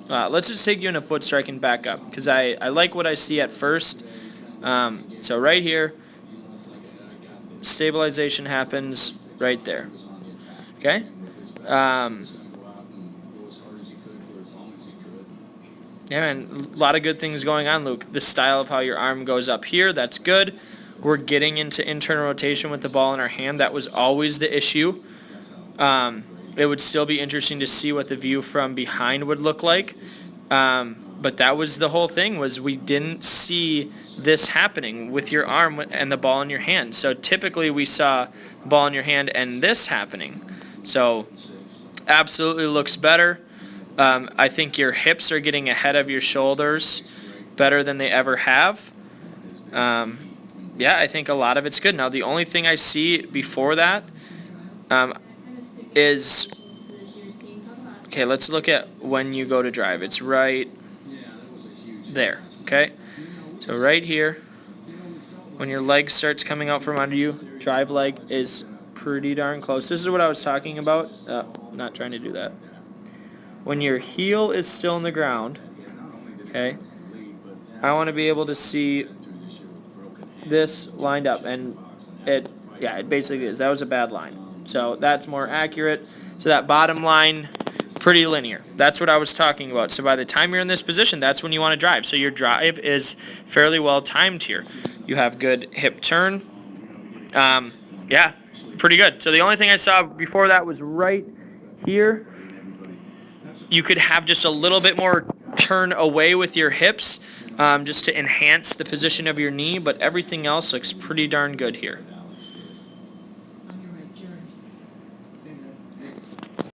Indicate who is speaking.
Speaker 1: Let's just take you in a foot strike and back up, because I like what I see at first. So right here, stabilization happens right there. Okay? Um, yeah, man, a lot of good things going on, Luke. The style of how your arm goes up here, that's good. We're getting into internal rotation with the ball in our hand. That was always the issue. It would still be interesting to see what the view from behind would look like. But that was the whole thing, was we didn't see this happening with your arm and the ball in your hand. So typically we saw the ball in your hand and this happening. So absolutely looks better. I think your hips are getting ahead of your shoulders better than they ever have. Yeah, I think a lot of it's good. Now, the only thing I see before that is, okay, let's look at when you go to drive. It's right there, okay? So right here, when your leg starts coming out from under you, drive leg is pretty darn close. This is what I was talking about. Not trying to do that. When your heel is still in the ground, okay, I want to be able to see this lined up, and it basically is. That was a bad line. So that's more accurate. So that bottom line, pretty linear. That's what I was talking about. So by the time you're in this position, that's when you want to drive. So your drive is fairly well timed here. You have good hip turn. Yeah, pretty good. So the only thing I saw before that was right here. You could have just a little bit more turn away with your hips, just to enhance the position of your knee, but everything else looks pretty darn good here.